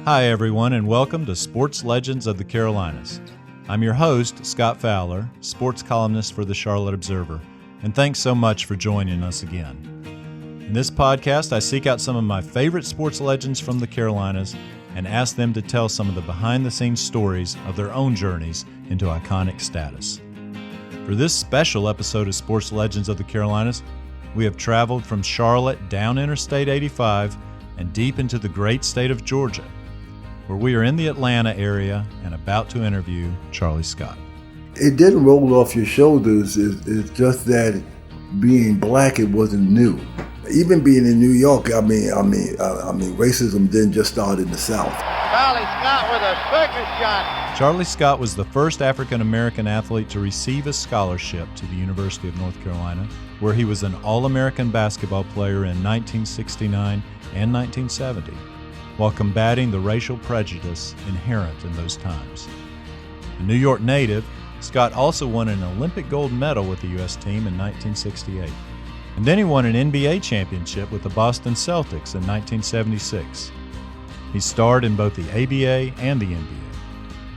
Hi, everyone, and welcome to Sports Legends of the Carolinas. I'm your host, Scott Fowler, sports columnist for the Charlotte Observer, and thanks so much for joining us again. In this podcast, I seek out some of my favorite sports legends from the Carolinas and ask them to tell some of the behind-the-scenes stories of their own journeys into iconic status. For this special episode of Sports Legends of the Carolinas, we have traveled from Charlotte down Interstate 85 and deep into the great state of Georgia, where we are in the Atlanta area and about to interview Charlie Scott. It didn't roll off your shoulders. It's just that being black, it wasn't new. Even being in New York, I mean, racism didn't just start in the South. Charlie Scott with a circus shot. Charlie Scott was the first African-American athlete to receive a scholarship to the University of North Carolina, where he was an All-American basketball player in 1969 and 1970, while combating the racial prejudice inherent in those times. A New York native, Scott also won an Olympic gold medal with the U.S. team in 1968. And then he won an NBA championship with the Boston Celtics in 1976. He starred in both the ABA and the NBA.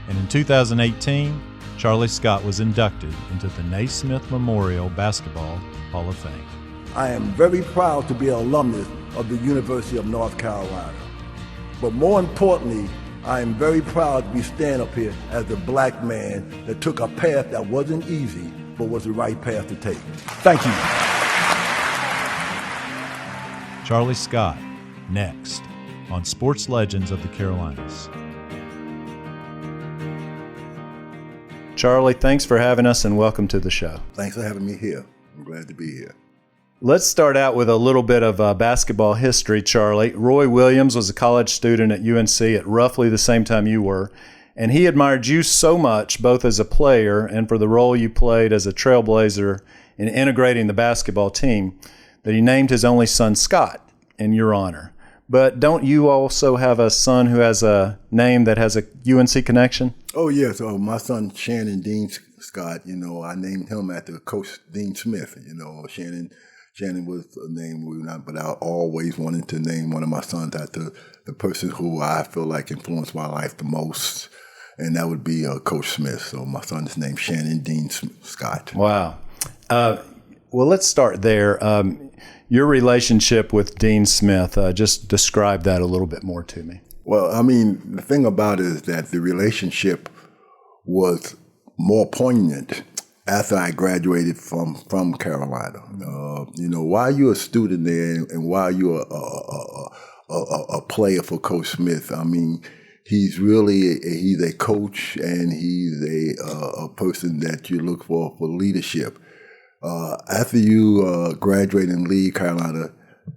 And in 2018, Charlie Scott was inducted into the Naismith Memorial Basketball Hall of Fame. I am very proud to be an alumnus of the University of North Carolina. But more importantly, I am very proud to be standing up here as a black man that took a path that wasn't easy, but was the right path to take. Thank you. Charlie Scott, next on Sports Legends of the Carolinas. Charlie, thanks for having us and welcome to the show. Thanks for having me here. I'm glad to be here. Let's start out with a little bit of basketball history, Charlie. Roy Williams was a college student at UNC at roughly the same time you were, and he admired you so much, both as a player and for the role you played as a trailblazer in integrating the basketball team, that he named his only son Scott in your honor. But don't you also have a son who has a name that has a UNC connection? Oh, yeah. So my son, Shannon Dean Scott, I named him after Coach Dean Smith. Shannon was a name, but I always wanted to name one of my sons after the person who I feel like influenced my life the most, and that would be Coach Smith. So my son is named Shannon Dean Scott. Wow. Well, let's start there. Your relationship with Dean Smith, just describe that a little bit more to me. Well, the thing about it is that the relationship was more poignant after I graduated from Carolina. While you're a student there and while you're a player for Coach Smith, he's a coach and he's a person that you look for leadership. After you graduate and leave Carolina,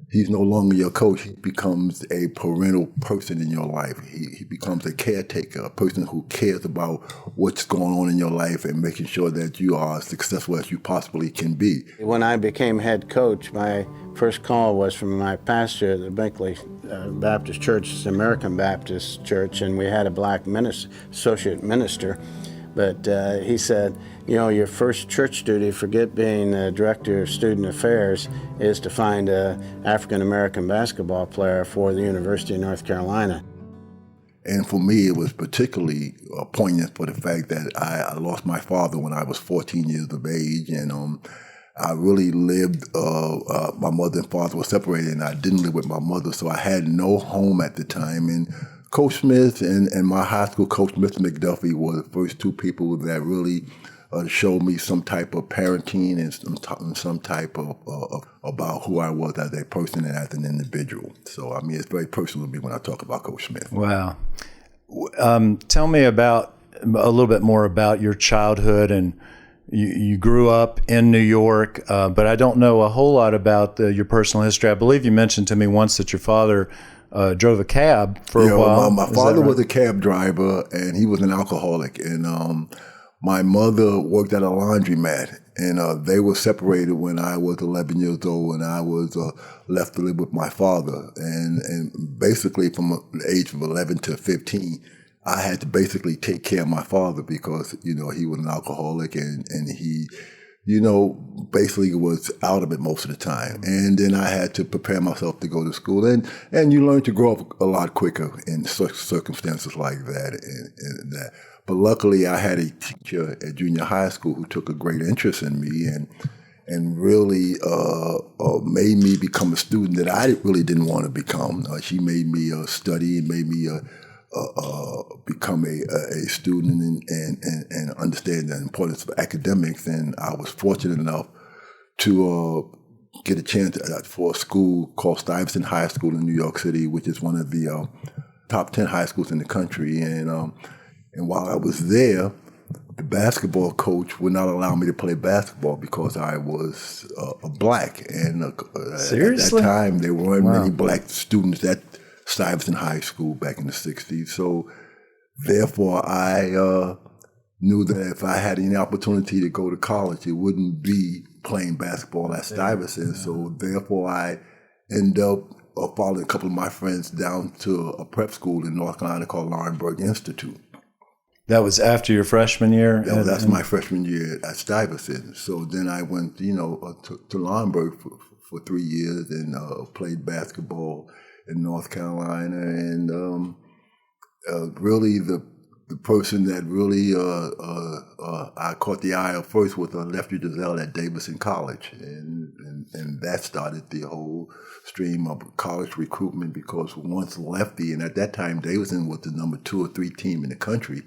he's no longer your coach. He becomes a parental person in your life. He becomes a caretaker, a person who cares about what's going on in your life and making sure that you are as successful as you possibly can be. When I became head coach, my first call was from my pastor at the Binkley Baptist Church, it's the American Baptist Church, and we had a black associate minister. But he said, your first church duty, forget being the director of student affairs, is to find an African-American basketball player for the University of North Carolina. And for me, it was particularly poignant for the fact that I lost my father when I was 14 years of age. And I really lived, my mother and father were separated, and I didn't live with my mother, so I had no home at the time. And Coach Smith and my high school coach, Mr. McDuffie, were the first two people that really showed me some type of parenting and some type of about who I was as a person and as an individual. So, it's very personal to me when I talk about Coach Smith. Wow. Tell me a little bit more about your childhood. And you grew up in New York, but I don't know a whole lot about your personal history. I believe you mentioned to me once that your father drove a cab for a while. My father was a cab driver, and he was an alcoholic. And my mother worked at a laundromat, and they were separated when I was 11 years old, and I was left to live with my father. And basically from the age of 11 to 15, I had to basically take care of my father because, he was an alcoholic and he basically was out of it most of the time. And then I had to prepare myself to go to school. And you learn to grow up a lot quicker in such circumstances like that and that. But luckily, I had a teacher at junior high school who took a great interest in me and really made me become a student that I really didn't want to become. She made me study and made me become a student and understand the importance of academics. And I was fortunate enough to get a chance for a school called Stuyvesant High School in New York City, which is one of the top 10 high schools in the country. And while I was there, the basketball coach would not allow me to play basketball because I was black. And Seriously? At that time, there weren't many black students at Stuyvesant High School back in the 60s. So therefore, I knew that if I had any opportunity to go to college, it wouldn't be playing basketball at Stuyvesant. So therefore, I ended up following a couple of my friends down to a prep school in North Carolina called Laurinburg Institute. That was after your freshman year? That's my freshman year at Stuyvesant. So then I went, to Laurinburg for 3 years and played basketball in North Carolina. And really the person that really I caught the eye of first was Lefty Driesell at Davidson College. And that started the whole stream of college recruitment because once Lefty, and at that time Davidson was the number 2 or 3 team in the country,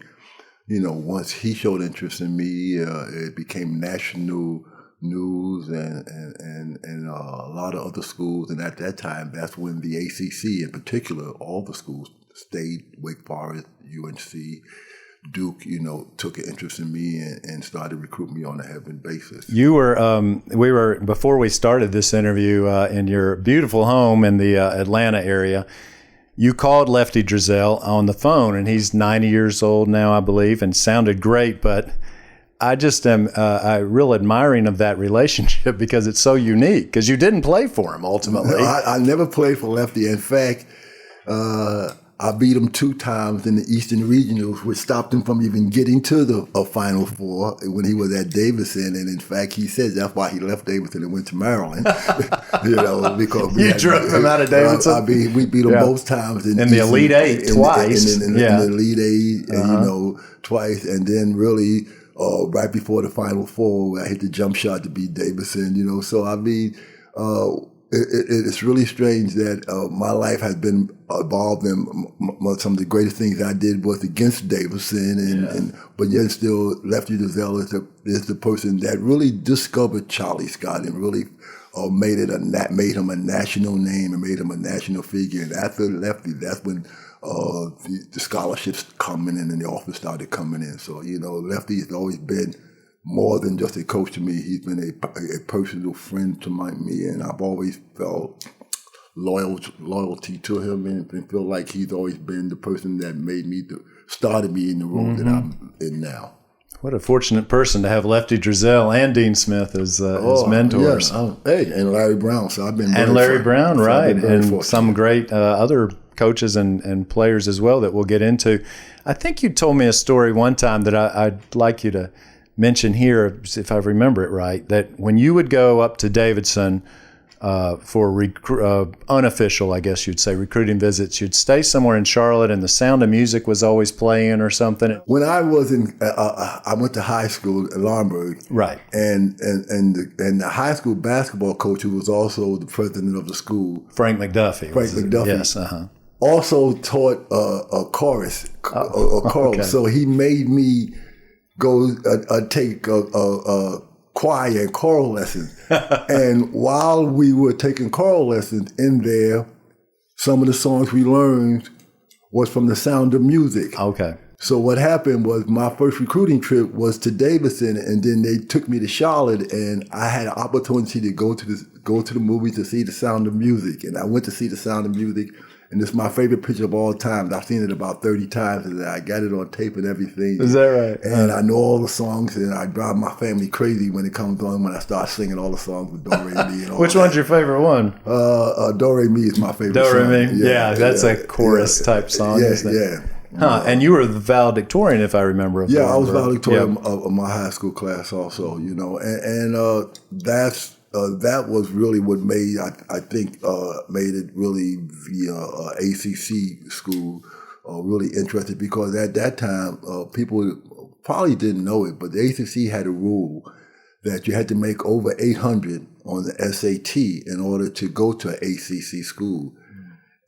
once he showed interest in me, it became national news and a lot of other schools. And at that time, that's when the ACC in particular, all the schools, State, Wake Forest, UNC, Duke, took an interest in me and started recruiting me on a heavy basis. You were, before we started this interview, in your beautiful home in the Atlanta area. You called Lefty Driesell on the phone, and he's 90 years old now, I believe, and sounded great. But I just am real admiring of that relationship because it's so unique. Because you didn't play for him ultimately. No, I never played for Lefty. In fact, I beat him 2 times in the Eastern Regionals, which stopped him from even getting to the Final Four when he was at Davidson. And in fact, he says that's why he left Davidson and went to Maryland. Because you drove him out of Davidson. We beat him both times in the Elite Eight twice. In the Elite Eight, twice, and then really right before the Final Four, I hit the jump shot to beat Davidson. So I mean. It's really strange that my life has been involved in some of the greatest things I did was against Davidson, but yet still Lefty Driesell is the person that really discovered Charlie Scott and really made him a national name and made him a national figure. And after Lefty, that's when the scholarships coming in and the offers started coming in. So Lefty has always been more than just a coach to me. He's been a personal friend to me, and I've always felt loyalty to him and feel like he's always been the person that started me in the role that I'm in now. What a fortunate person to have Lefty Driesell and Dean Smith as mentors. Yeah. And Larry Brown. So I've been Larry Brown, right, and fortunate. Some great other coaches and players as well that we'll get into. I think you told me a story one time that I'd like you to mention here, if I remember it right, that when you would go up to Davidson for unofficial, I guess you'd say, recruiting visits, you'd stay somewhere in Charlotte and the Sound of Music was always playing or something. When I was I went to high school at Laurinburg. Right. And the high school basketball coach, who was also the president of the school. Frank McDuffie. Yes. Uh-huh. Also taught a chorus. Okay. So he made me go take a choir and choral lessons. And while we were taking choral lessons in there, some of the songs we learned was from the Sound of Music. Okay. So what happened was my first recruiting trip was to Davidson, and then they took me to Charlotte, and I had an opportunity to go to the movies to see the Sound of Music. And I went to see the Sound of Music. And it's my favorite picture of all time. I've seen it about 30 times, and I got it on tape and everything. Is that right? And I know all the songs, and I drive my family crazy when it comes on, when I start singing all the songs with Do Re Mi and all Which one's your favorite one? Do Re Mi is my favorite Do song. Re Mi? Yeah, that's a chorus type song. Yeah. And you were the valedictorian, if I remember. Of I was Warrenburg. valedictorian of my high school class also, and that was really what made, I think, made it really the ACC school really interested, because at that time, people probably didn't know it, but the ACC had a rule that you had to make over 800 on the SAT in order to go to an ACC school.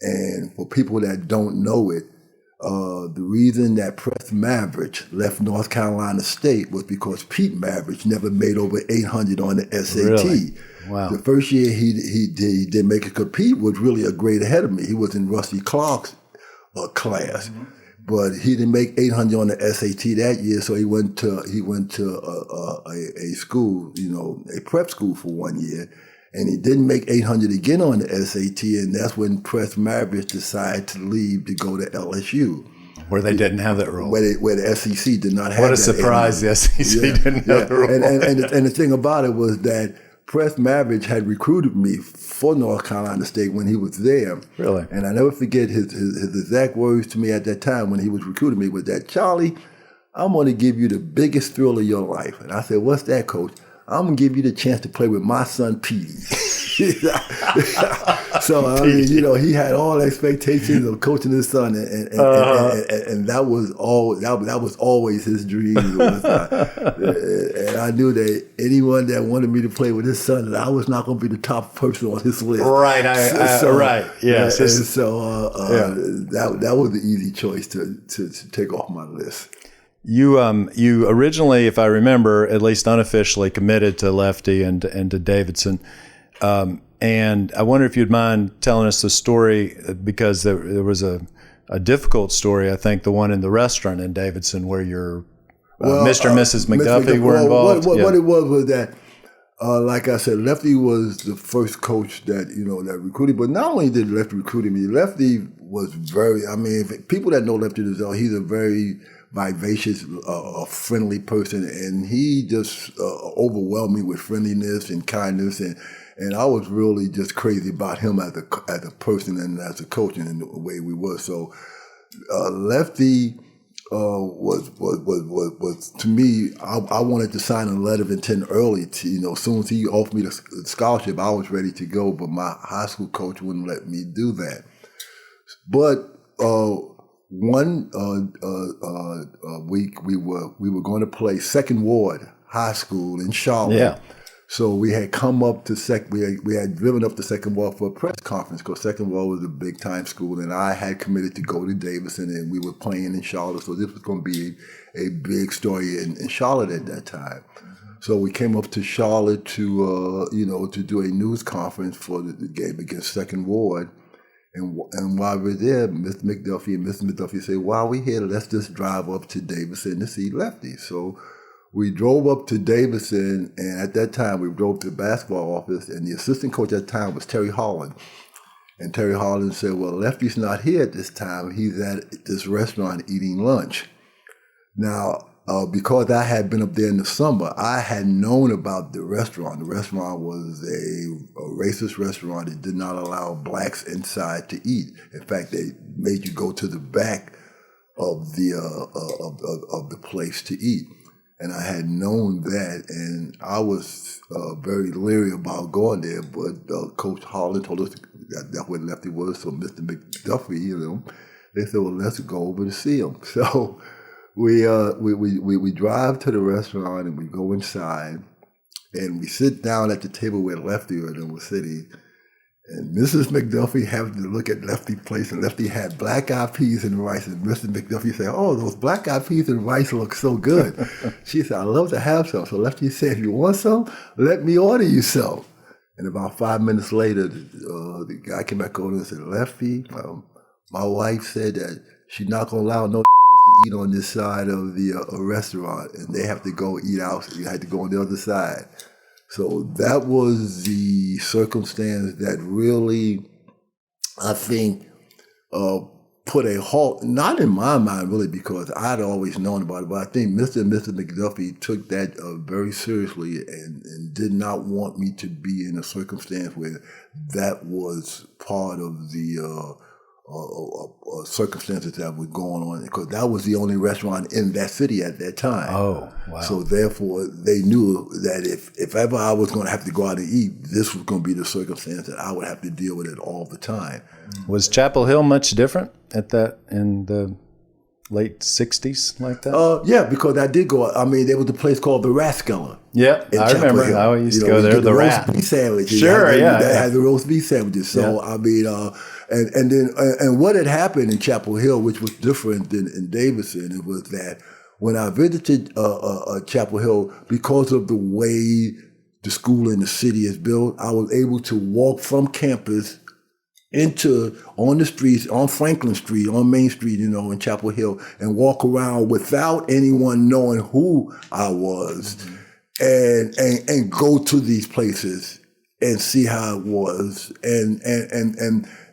And for people that don't know it, the reason that Press Mavericks left North Carolina State was because Pete Mavericks never made over 800 on the SAT. Really? Wow. The first year he did make it compete was really a grade ahead of me. He was in Rusty Clark's class, but he didn't make 800 on the SAT that year, so he went to a school, a prep school for 1 year. And he didn't make 800 again on the SAT, and that's when Press Mavericks decided to leave to go to LSU. Where they didn't have that rule. Where the SEC did not have that. What a surprise 800. The SEC didn't have the rule. And the thing about it was that Press Mavericks had recruited me for North Carolina State when he was there. Really? And I never forget his exact words to me at that time when he was recruiting me was that, "Charlie, I'm going to give you the biggest thrill of your life." And I said, "What's that, Coach?" "I'm going to give you the chance to play with my son, Petey." So, I mean, he had all expectations of coaching his son, and that was always his dream. And I knew that anyone that wanted me to play with his son, that I was not going to be the top person on his list. Right, right, yes. And so that was the easy choice to take off my list. You originally, if I remember, at least unofficially, committed to Lefty and to Davidson, and I wonder if you'd mind telling us the story, because there was a difficult story. I think the one in the restaurant in Davidson where your Mr. and Mrs. McDuffie were involved. What it was that, like I said, Lefty was the first coach that that recruited. But not only did Lefty recruit me, Lefty was very. I mean, people that know Lefty, he's a very vivacious, friendly person, and he just overwhelmed me with friendliness and kindness, and I was really just crazy about him as a person and as a coach and the way we were. So Lefty was to me. I wanted to sign a letter of intent early. As soon as he offered me the scholarship, I was ready to go, but my high school coach wouldn't let me do that. But one week we were going to play Second Ward High School in Charlotte. Yeah. So we had come up to we had driven up to Second Ward for a press conference, because Second Ward was a big time school, and I had committed to go to Davidson, and we were playing in Charlotte. So this was going to be a big story in Charlotte at that time. So we came up to Charlotte to do a news conference for the game against Second Ward. And while we're there, Mr. McDuffie and Mrs. McDuffie said, "While we're here, let's just drive up to Davidson to see Lefty." So we drove up to Davidson, and at that time, we drove to the basketball office, and the assistant coach at the time was Terry Holland. And Terry Holland said, "Well, Lefty's not here at this time. He's at this restaurant eating lunch." Now, because I had been up there in the summer, I had known about the restaurant. The restaurant was a racist restaurant. It did not allow blacks inside to eat. In fact, they made you go to the back of the place to eat. And I had known that, and I was very leery about going there. But Coach Holland told us that's where Lefty was. So Mr. McDuffie, they said, "Well, let's go over to see him." So we drive to the restaurant, and we go inside, and we sit down at the table where Lefty and them was sitting. And Mrs. McDuffie happened to look at Lefty's place, and Lefty had black-eyed peas and rice. And Mrs. McDuffie said, "Oh, those black-eyed peas and rice look so good." She said, "I'd love to have some." So Lefty said, "If you want some, let me order you some." And about 5 minutes later, the guy came back over and said, "Lefty, my wife said that she's not going to allow no to eat on this side of the restaurant, and they have to go eat out. You had to go on the other side." So that was the circumstance that really, I think, put a halt, not in my mind really, because I'd always known about it, but I think Mr. and Mrs. McDuffie took that very seriously and did not want me to be in a circumstance where that was part of the circumstances that were going on, because that was the only restaurant in that city at that time. Oh, wow. So therefore, they knew that if ever I was going to have to go out and eat, this was going to be the circumstance that I would have to deal with it all the time. Was Chapel Hill much different in the late 60s like that? Yeah, because I did go. I mean, there was a place called the Rathskeller. Yeah, I remember. I used to go there. The roast beef sandwiches. Sure, They yeah. had the roast beef sandwiches. So I mean, and what had happened in Chapel Hill, which was different than in Davidson, it was that when I visited Chapel Hill, because of the way the school and the city is built, I was able to walk from campus on the streets, on Franklin Street, on Main Street, in Chapel Hill, and walk around without anyone knowing who I was, and go to these places and see how it was, and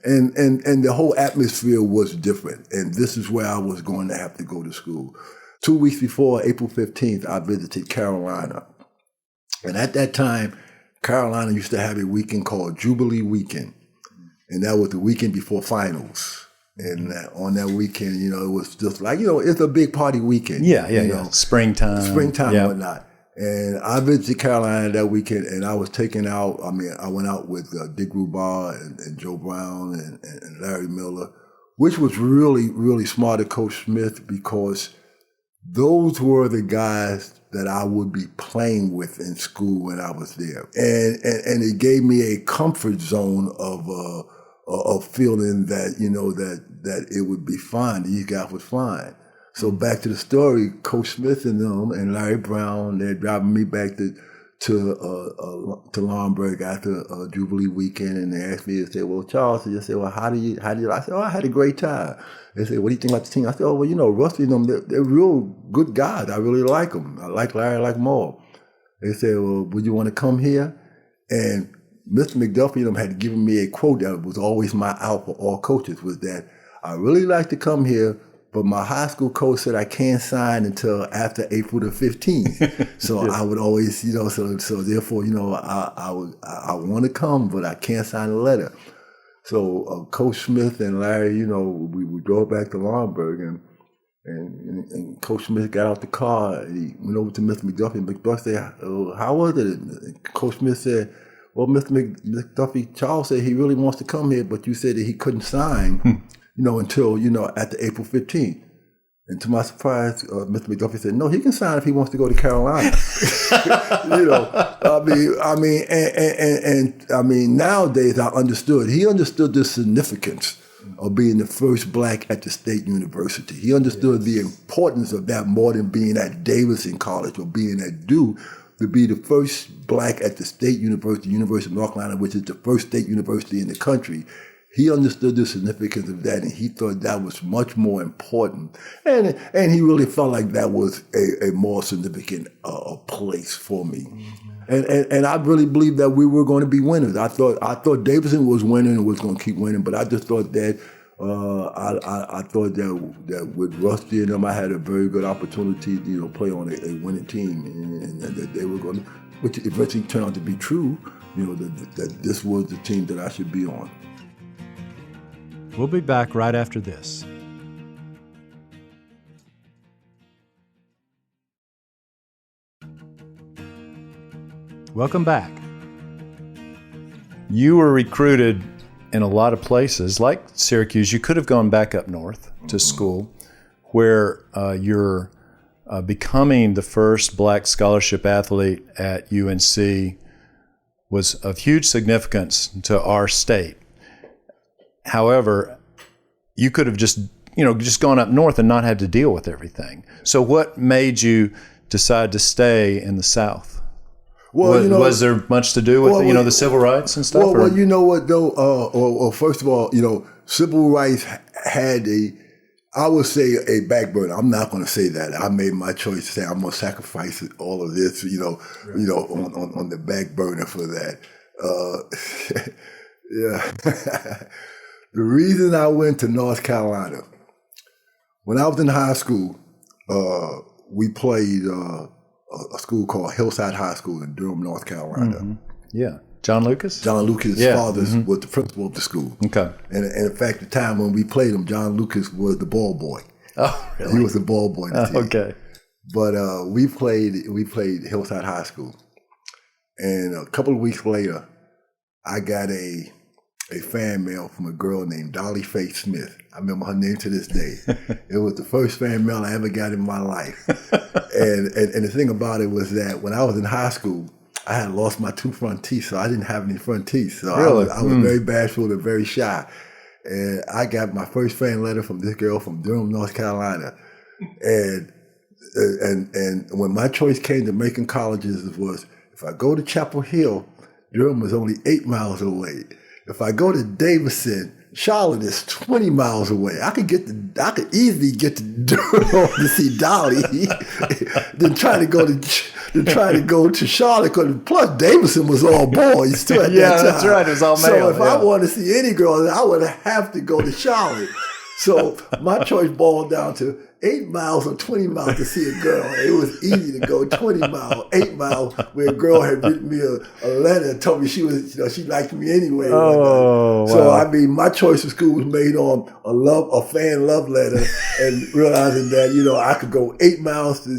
the whole atmosphere was different. And this is where I was going to have to go to school. 2 weeks before, April 15th, I visited Carolina, and at that time, Carolina used to have a weekend called Jubilee Weekend. And that was the weekend before finals. And on that weekend, it was just like, it's a big party weekend. Yeah. Springtime. And whatnot. And I visited Carolina that weekend, and I was taken out. I mean, I went out with Dick Rubar and Joe Brown and Larry Miller, which was really, really smart of Coach Smith, because those were the guys that I would be playing with in school when I was there. And it gave me a comfort zone of feeling that, that it would be fine. These guys were fine. So back to the story, Coach Smith and them and Larry Brown, they're driving me back to Lombard after Jubilee weekend, and they asked me, they said, well, Charles, they said, well, how do you, I said, I had a great time. They said, what do you think about the team? I said, well, Rusty and them, they're real good guys. I really like them. I like Larry, I like them all. They said, well, would you want to come here? And Mr. McDuffie and them had given me a quote that was always my out for all coaches, was that I really like to come here, but my high school coach said I can't sign until after April the 15th. So I would always, so therefore, I want to come, but I can't sign a letter. So Coach Smith and Larry, we drove back to Lombard, and Coach Smith got out the car, and he went over to Mr. McDuffie, and McDuffie said, how was it? And Coach Smith said, well, Mr. McDuffie, Charles said he really wants to come here, but you said that he couldn't sign, until, after April 15th. And to my surprise, Mr. McDuffie said, no, he can sign if he wants to go to Carolina. I mean, nowadays I understood. He understood the significance of being the first black at the state university. He understood the importance of that more than being at Davidson College or being at Duke. To be the first black at the state university, University of North Carolina, which is the first state university in the country. He understood the significance of that, and he thought that was much more important. And he really felt like that was a more significant place for me. Mm-hmm. And I really believed that we were going to be winners. I thought Davidson was winning and was going to keep winning, but I just thought that I thought that with Rusty and them, I had a very good opportunity to play on a winning team, and that they were going to, which eventually turned out to be true. That this was the team that I should be on. We'll be back right after this. Welcome back. You were recruited in a lot of places, like Syracuse. You could have gone back up north to school, where you're becoming the first black scholarship athlete at UNC was of huge significance to our state. However, you could have just gone up north and not had to deal with everything. So what made you decide to stay in the South? Well, was there much to do with the civil rights and stuff? Well, you know what though? First of all, civil rights had I would say a backburner. I'm not going to say that. I made my choice to say I'm going to sacrifice all of this, on the back burner for that. Yeah. The reason I went to North Carolina, when I was in high school, we played a school called Hillside High School in Durham, North Carolina. Mm-hmm. Yeah. John Lucas? John Lucas' Yeah. father was the principal of the school. Okay. And in fact, the time when we played him, John Lucas was the ball boy. Oh, really? He was the ball boy. In the team. Okay. But we played Hillside High School. And a couple of weeks later, I got a fan mail from a girl named Dolly Faye Smith. I remember her name to this day. It was the first fan mail I ever got in my life. And the thing about it was that when I was in high school, I had lost my 2 front teeth, so I didn't have any front teeth. So Really? I was very bashful and very shy. And I got my first fan letter from this girl from Durham, North Carolina. And when my choice came to making colleges, it was, if I go to Chapel Hill, Durham is only 8 miles away. If I go to Davidson, Charlotte is 20 miles away. I could easily get to Durham to see Dolly than try to go to Charlotte. Cause plus Davidson was all boys too at that time. Yeah, that's right. It was all male. So if I wanted to see any girl, I would have to go to Charlotte. So my choice boiled down to 8 miles or 20 miles to see a girl. It was easy to go 20 miles, 8 miles, where a girl had written me a letter and told me she liked me anyway. Oh, so wow. I mean, my choice of school was made on a fan love letter, and realizing that I could go 8 miles to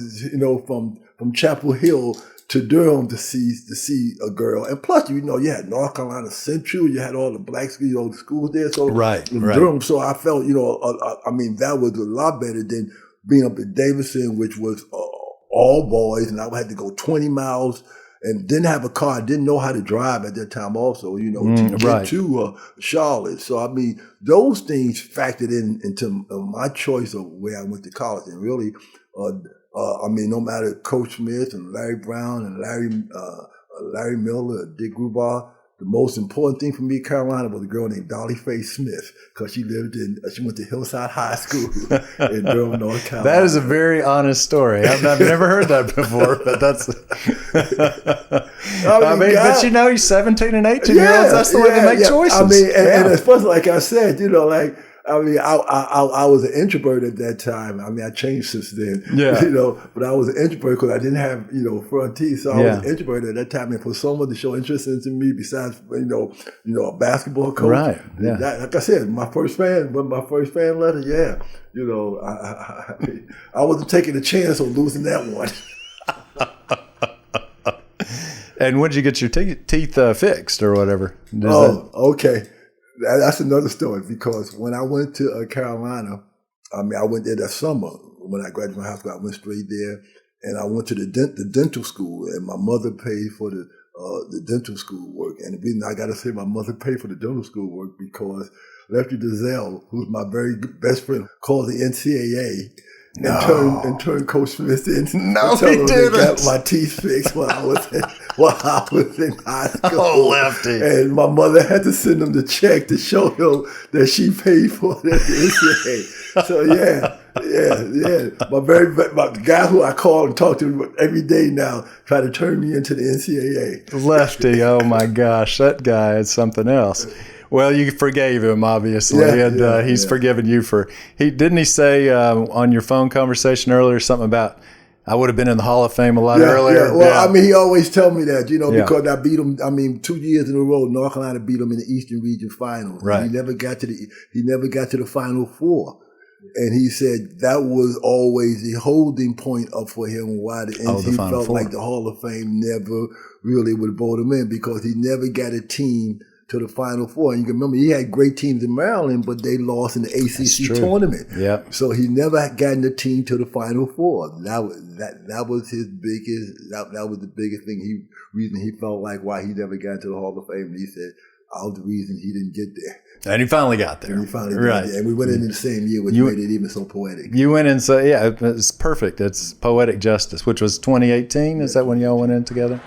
from Chapel Hill to Durham to see a girl. And plus, you had North Carolina Central, you had all the black schools, the schools there. So Right. Durham, so I felt, that was a lot better than being up at Davidson, which was all boys, and I had to go 20 miles and didn't have a car. I didn't know how to drive at that time also, to get to Charlotte. So, I mean, those things factored into my choice of where I went to college. And really, no matter Coach Smith and Larry Brown and Larry Miller, Dick Grubar, the most important thing for me in Carolina was a girl named Dolly Faye Smith, because she went to Hillside High School in Durham, North Carolina. That is a very honest story. I've never heard that before, but that's. But you're 17 and 18 year olds. That's the way they make choices. And especially like I said, I was an introvert at that time. I changed since then. Yeah. But I was an introvert because I didn't have, front teeth. So I was an introvert at that time. And for someone to show interest into me, besides, a basketball coach. Right. Yeah. Like I said, my first fan letter, yeah. I wasn't taking a chance on losing that one. And when did you get your teeth fixed or whatever? Okay. That's another story, because when I went to Carolina, I went there that summer. When I graduated from high school, I went straight there, and I went to the dental school, and my mother paid for the dental school work. And the reason I got to say my mother paid for the dental school work, because Lefty Driesell, who's my very best friend, called the NCAA and turned Coach Smith in. No, he didn't. Got my teeth fixed while I was in high school. Oh, Lefty! And my mother had to send him the check to show him that she paid for the NCAA. So yeah. The guy who I call and talk to every day now try to turn me into the NCAA. Lefty, oh my gosh, that guy is something else. Well, you forgave him, obviously, and he's forgiven you for. Didn't he say on your phone conversation earlier something about, I would have been in the Hall of Fame a lot earlier? Yeah. Well, he always tell me that, because I beat him. 2 years in a row, North Carolina beat him in the Eastern Region Finals. Right. He never got to the Final Four. And he said that was always the holding point up for him, why he felt like the Hall of Fame never really would vote him in, because he never got a team to the Final Four. And you can remember, he had great teams in Maryland, but they lost in the ACC tournament. Yep. So he never gotten the team to the Final Four. That was his biggest. That was the biggest thing. Reason he felt like why he never got to the Hall of Fame. And he said, I was the reason he didn't get there. And he finally got there. Right. And we went in the same year, which made it even so poetic. You went in, so yeah, it's perfect. It's poetic justice, which was 2018. Is that when y'all went in together?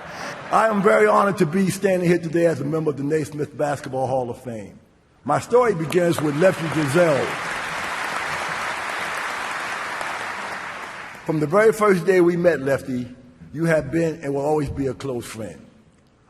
I am very honored to be standing here today as a member of the Naismith Basketball Hall of Fame. My story begins with Lefty Driesell. From the very first day we met, Lefty, you have been and will always be a close friend.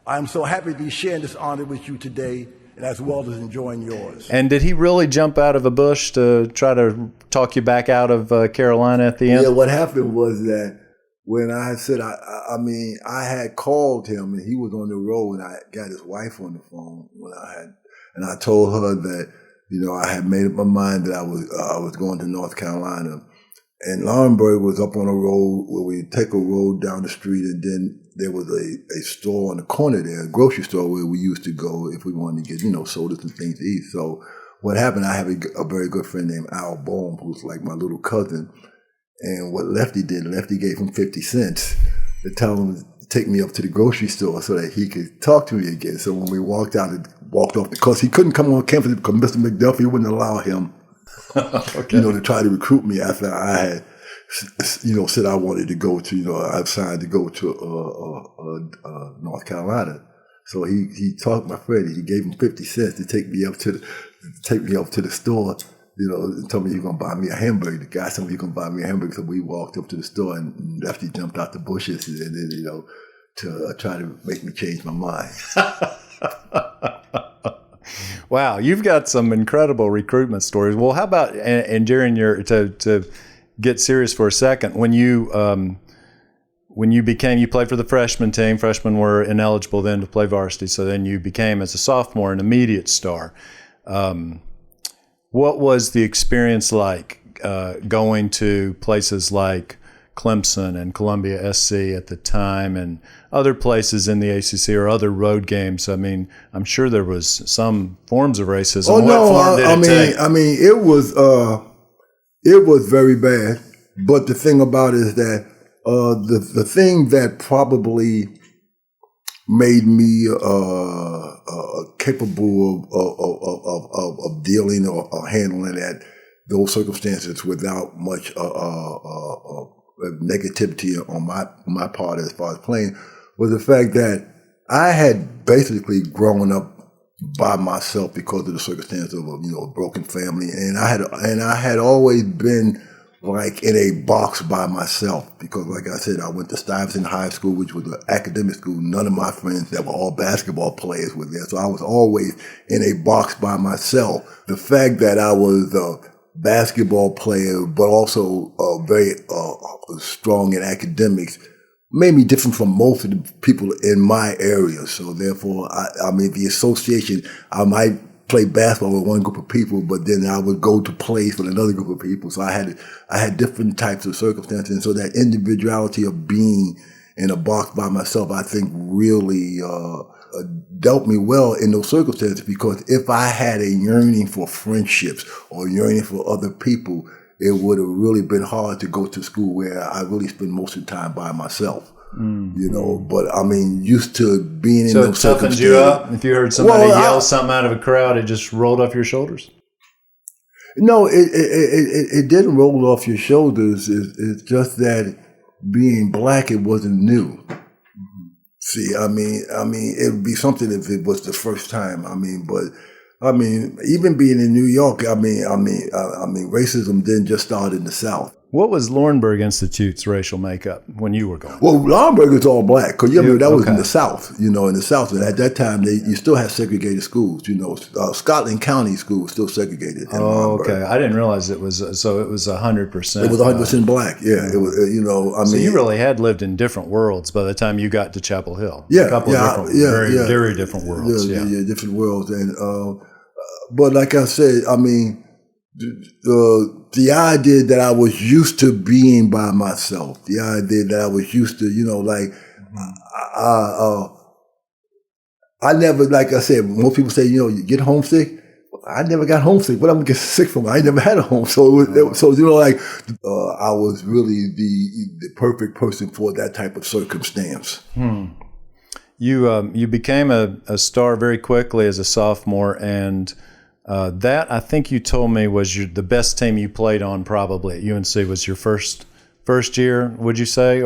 I am so happy to be sharing this honor with you today, and as well as enjoying yours. And did he really jump out of a bush to try to talk you back out of Carolina at the end? Yeah, what happened was that when I said, I had called him and he was on the road, and I got his wife on the phone and I told her that, I had made up my mind that I was going to North Carolina. And Laurinburg was up on a road where we take a road down the street, and then there was a store on the corner there, a grocery store where we used to go if we wanted to get, sodas and things to eat. So what happened, I have a very good friend named Al Bohm, who's like my little cousin. And what Lefty gave him 50 cents to tell him to take me up to the grocery store so that he could talk to me again. So when we walked off, because he couldn't come on campus because Mr. McDuffie wouldn't allow him, okay. To try to recruit me after I had, said I wanted to go to, I signed to go to North Carolina. So he talked my friend. He gave him 50 cents to take me up to the store. And told me he was going to buy me a hamburger. The guy told me he was going to buy me a hamburger. So we walked up to the store, and Lefty jumped out the bushes and then, to try to make me change my mind. Wow, you've got some incredible recruitment stories. Well, how about, and during to get serious for a second, when you played for the freshman team, freshmen were ineligible then to play varsity, so then you became, as a sophomore, an immediate star. What was the experience like going to places like Clemson and Columbia SC at the time and other places in the ACC or other road games? I mean, I'm sure there was some forms of racism. Oh, no, what form did it take? It was very bad. But the thing about it is that the thing that probably made me capable of dealing or handling those circumstances without much negativity on my part as far as playing was the fact that I had basically grown up by myself because of the circumstance of a broken family, and I had always been like in a box by myself because, like I said, I went to Stuyvesant High School, which was an academic school. None of my friends that were all basketball players were there, so I was always in a box by myself. The fact that I was a basketball player, but also very strong in academics, made me different from most of the people in my area. So therefore, the association, I might play basketball with one group of people, but then I would go to plays with another group of people. So I had different types of circumstances. And so that individuality of being in a box by myself, I think really dealt me well in those circumstances, because if I had a yearning for friendships or yearning for other people, it would have really been hard to go to school where I really spend most of the time by myself. But used to being in those circumstances. So it toughened you up? If you heard somebody yell something out of a crowd, it just rolled off your shoulders? No, it didn't roll off your shoulders. It's just that being black, it wasn't new. See, it would be something if it was the first time. Even being in New York, racism didn't just start in the South. What was Laurinburg Institute's racial makeup when you were going? Well, Laurinburg is all black because that was in the South. In the South, and at that time you still had segregated schools. Scotland County School was still segregated. Oh, okay. I didn't realize it was 100%. It was 100% black. Yeah, it was. So you really had lived in different worlds by the time you got to Chapel Hill. Yeah, a couple of different, very different worlds. Yeah, different worlds. And but like I said, the idea that I was used to being by myself, the idea that I was used to, I never, like I said, most people say, you get homesick. I never got homesick. What I'm gonna get sick from? I never had a home, I was really the perfect person for that type of circumstance. You became a star very quickly as a sophomore, and that, I think you told me, was the best team you played on probably at UNC. Was your first year, would you say?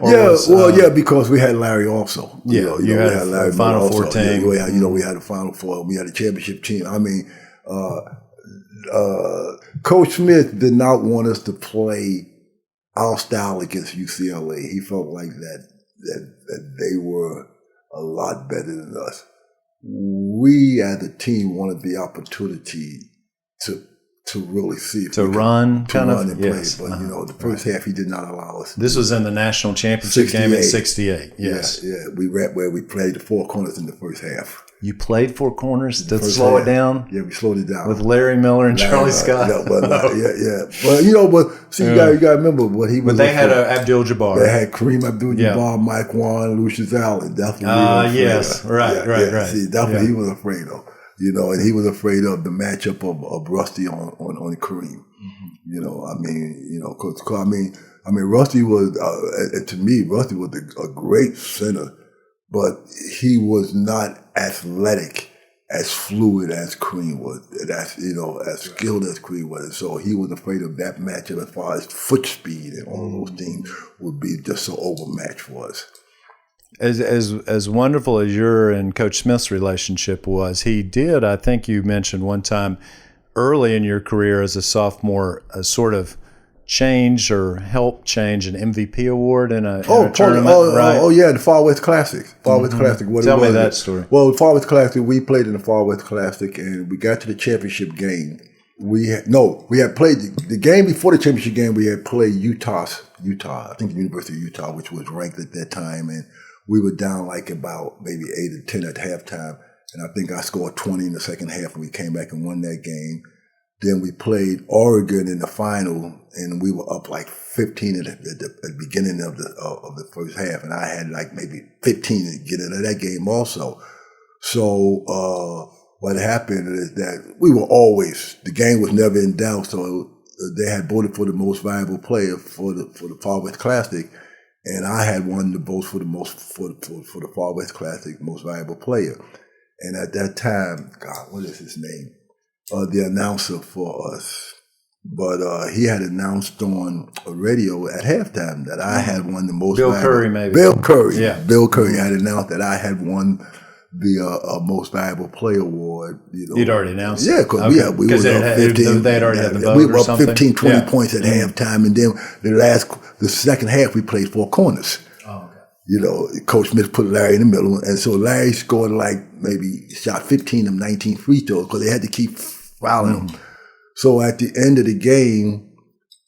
Because we had Larry also. We had Larry Final Four team. We had a Final Four. We had a championship team. Coach Smith did not want us to play our style against UCLA. He felt like that they were a lot better than us. We as a team wanted the opportunity to to really see if to we could- run, to kind run of. and Yes. play. But the first half he did not allow us. This was in the national championship game in 68. '68. Yes. Yeah. We played the four corners in the first half. You played four corners to First slow half. it down Yeah, we slowed it down with Larry Miller and Charlie Scott. Yeah, but but see, you got to remember what he was. But they had Abdul-Jabbar. They had Kareem Abdul-Jabbar, Yeah. Mike Warren, Lucius Allen. That's what we were afraid yes, of. right. See, that's what he was afraid of. And he was afraid of the matchup of Rusty on Kareem. Rusty was to me, Rusty was a great center, but he was not athletic, as fluid as Kareem was, as skilled as Kareem was. So he was afraid of that matchup as far as foot speed and all of those things would be just so overmatched for us. As wonderful as your and Coach Smith's relationship was, he did, I think you mentioned one time early in your career as a sophomore, a sort of change or help change an MVP award in a tournament, right? The Far West Classic. Far West Classic. Tell me that story. Well, the Far West Classic, we played in the Far West Classic, and we got to the championship game. We had played the game before the championship game. We had played Utah. I think the University of Utah, which was ranked at that time, and we were down like about maybe 8 or 10 at halftime, and I think I scored 20 in the second half, and we came back and won that game. Then we played Oregon in the final, and we were up like 15 at the beginning of the first half, and I had like maybe 15 at the beginning of that game also. So what happened is that the game was never in doubt. So they had voted for the most valuable player for the Far West Classic, and I had won the votes for the Far West Classic most valuable player. And at that time, God, what is his name? The announcer for us, but he had announced on a radio at halftime that I had won the most. Bill Curry, maybe. Bill Curry, yeah. Bill Curry had announced that I had won the most valuable player award. You'd already announced, yeah, because we were up 15. They had already had the vote. We were or up something. 15, 20 points at halftime, and then the second half we played four corners. Coach Smith put Larry in the middle, and so Larry scored shot 15 of 19 free throws because they had to keep fouling him. So at the end of the game,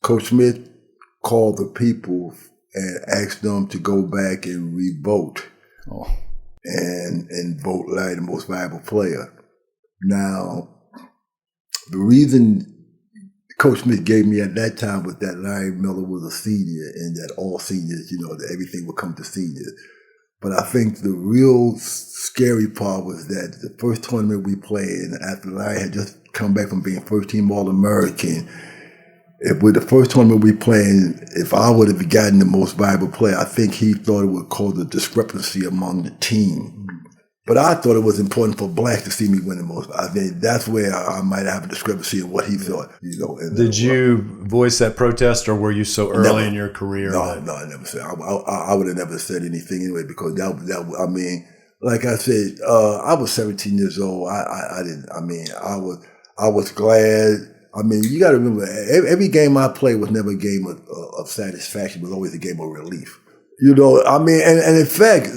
Coach Smith called the people and asked them to go back and re-vote and vote Larry the most valuable player. Now, the reason Coach Smith gave me at that time was that Larry Miller was a senior and that all seniors, that everything would come to seniors. But I think the real scary part was that the first tournament we played, and after Larry had just come back from being first-team All-American, with the first tournament we played, if I would have gotten the most valuable player, I think he thought it would cause a discrepancy among the team. But I thought it was important for blacks to see me win the most. I think that's where I might have a discrepancy in what he thought. Did you voice that protest, or were you so early in your career? No, I never said. I would have never said anything anyway, because that like I said, I was 17 years old. I was glad. You got to remember, every game I played was never a game of satisfaction. It was always a game of relief. And in fact,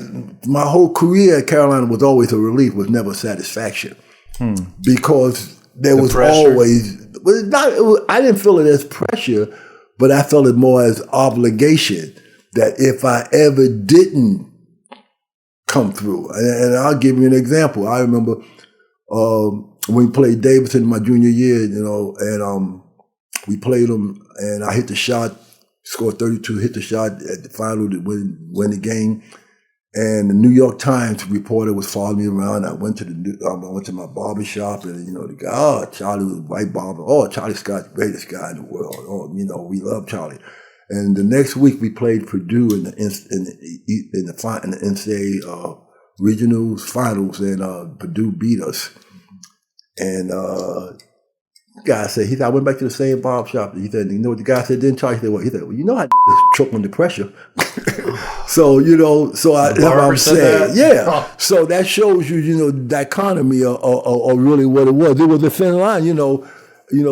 my whole career at Carolina was always a relief, was never satisfaction. Because there was pressure. always, I didn't feel it as pressure, but I felt it more as obligation, that if I ever didn't come through, and I'll give you an example. I remember when we played Davidson my junior year, and we played them, and I hit the shot, scored 32, hit the shot at the final to win the game. And the New York Times reporter was following me around. I went to my barber shop, and the guy, Charlie was a white barber. Charlie Scott's the greatest guy in the world. We love Charlie. And the next week we played Purdue in the NCAA regionals finals, and Purdue beat us. And the guy said, I went back to the same barber shop. He said, what the guy said, didn't Charlie? He said, what? He said, well, how choke under pressure. So that's what I'm saying. Yeah. So that shows you, the dichotomy of really what it was. It was a thin line,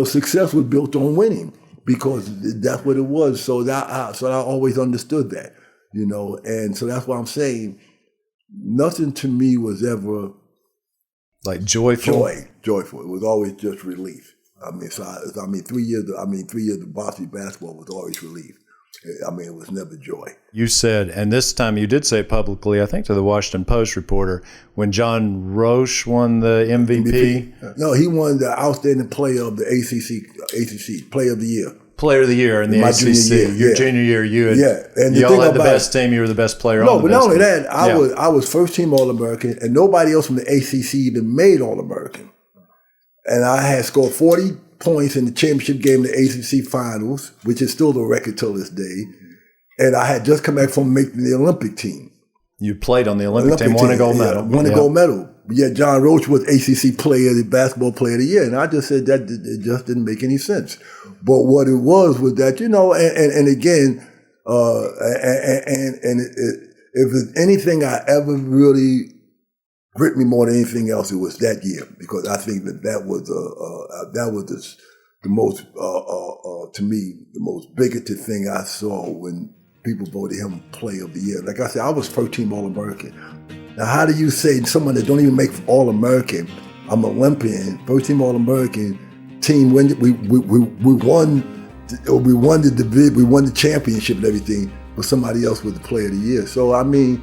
success was built on winning, because that's what it was. So I always understood that, and so that's why I'm saying nothing to me was ever like joyful. Joyful. It was always just relief. I mean, 3 years. 3 years of varsity basketball was always relief. I mean, it was never joy. You said, and this time you did say it publicly, I think to the Washington Post reporter, when John Roche won the MVP. No, he won the outstanding player of the ACC Player of the Year. Player of the Year in the My ACC. junior year, Junior year, and you all had the best team. You were the best player on the best team. No, but not only that, I was first team All-American, and nobody else from the ACC even made All-American. And I had scored 40 points in the championship game in the ACC finals, which is still the record till this day. And I had just come back from making the Olympic team. You played on the Olympic team, won a gold medal. Won a gold medal. Yeah, John Roche was ACC the basketball player of the year. And I just said that it just didn't make any sense. But what it was that, and again, if there's anything I ever really hurt me more than anything else, it was that year, because I think that was the most, to me, the most bigoted thing I saw when people voted him Player of the Year. Like I said, I was first team All-American. Now, how do you say someone that don't even make All-American, I'm Olympian, first team All-American team, we won the division, we won the championship and everything, but somebody else was the Player of the Year. So I mean,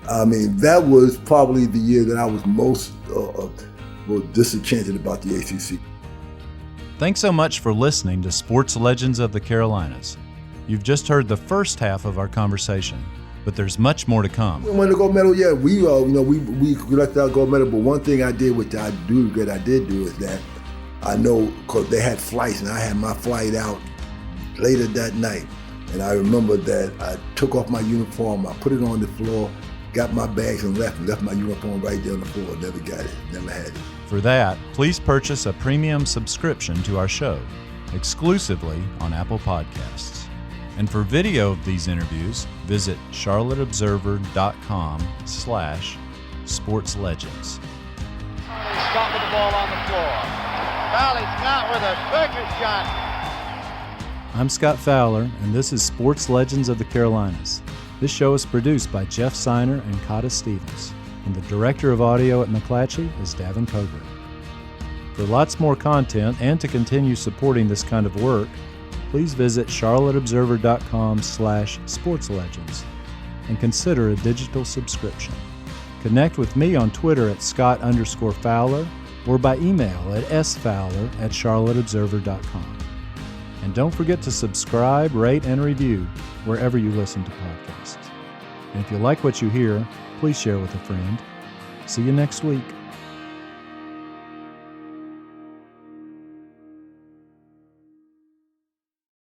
that was probably the year that I was most disenchanted about the ACC. Thanks so much for listening to Sports Legends of the Carolinas. You've just heard the first half of our conversation, but there's much more to come. We won the gold medal. Yeah, we collected our gold medal. But one thing I did, which I did do, is that I know, because they had flights, and I had my flight out later that night. And I remember that I took off my uniform, I put it on the floor, got my bags and left my uniform right there on the floor. Never got it, never had it. For that, please purchase a premium subscription to our show, exclusively on Apple Podcasts. And for video of these interviews, visit charlotteobserver.com/sportslegends. Scott with the ball on the floor. Valley Scott with a circus shot. I'm Scott Fowler, and this is Sports Legends of the Carolinas. This show is produced by Jeff Seiner and Kata Stevens, and the director of audio at McClatchy is Davin Coburn. For lots more content and to continue supporting this kind of work, please visit charlotteobserver.com/sportslegends and consider a digital subscription. Connect with me on Twitter at Scott_Fowler or by email at sfowler@charlotteobserver.com. And don't forget to subscribe, rate, and review wherever you listen to podcasts. And if you like what you hear, please share with a friend. See you next week.